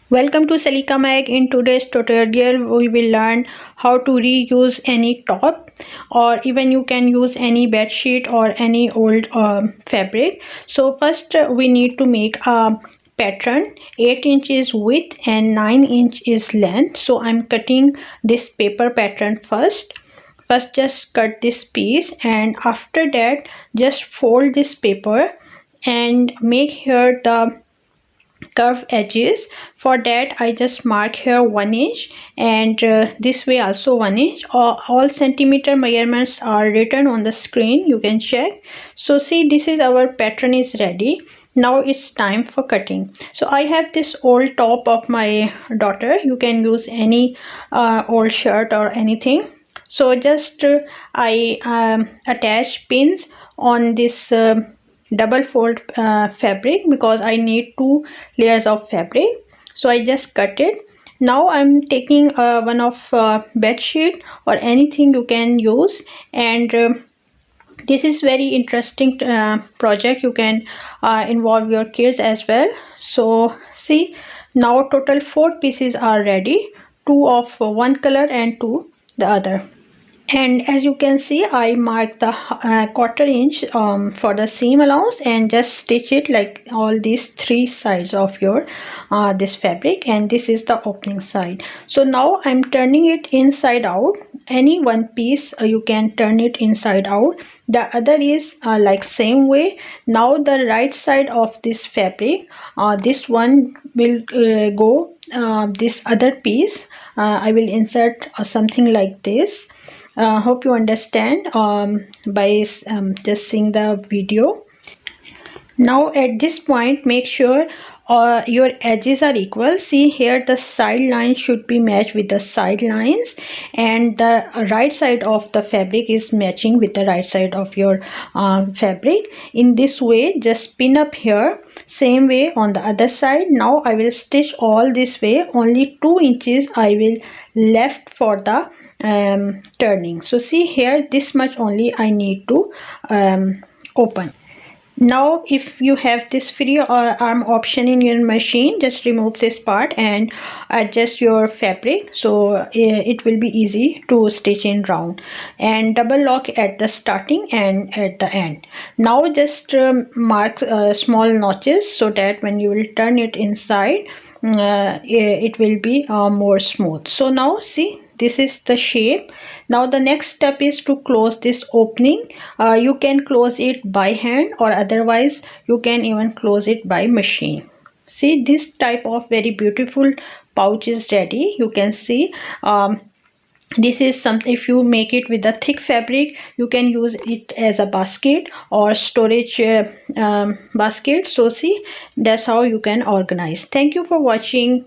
Welcome to Salika Mag. In today's tutorial we will learn how to reuse any top, or even you can use any bed sheet or any old fabric. So first we need to make a pattern. 8 inches width and 9 inches length. So I'm cutting this paper pattern first. Just cut this piece, and after that just fold this paper and make here the curve edges. For that I just mark here 1 inch, and this way also 1 inch. All centimeter measurements are written on the screen, you can check. So see, this is our pattern is ready. Now it's time for cutting. So I have this old top of my daughter. You can use any old shirt or anything. So just I attach pins on this double fold fabric, because I need 2 layers of fabric. So I just cut it. Now I'm taking one of bed sheet or anything you can use, and this is very interesting project. You can involve your kids as well. So see, now total 4 pieces are ready, 2 of one color and 2 the other. And as you can see, I marked the quarter inch for the seam allowance, and just stitch it like all these 3 sides of your this fabric, and this is the opening side. So now I'm turning it inside out. Any one piece you can turn it inside out. The other is like same way. Now the right side of this fabric, this one will go this other piece. I will insert something like this. Hope you understand by just seeing the video. Now at this point, make sure your edges are equal. See here, the side lines should be matched with the side lines, and the right side of the fabric is matching with the right side of your fabric. In this way, just pin up here, same way on the other side. Now I will stitch all this way. Only 2 inches I will left for the turning. So see here, this much only I need to open. Now if you have this free arm option in your machine, just remove this part and adjust your fabric, so it will be easy to stitch in round, and double lock at the starting and at the end. Now just mark small notches, so that when you will turn it inside, it will be more smooth. So now see, this is the shape. Now the next step is to close this opening. You can close it by hand, or otherwise you can even close it by machine. See, this type of very beautiful pouch is ready. You can see this is something, if you make it with a thick fabric, you can use it as a basket or storage basket. So see, that's how you can organize. Thank you for watching.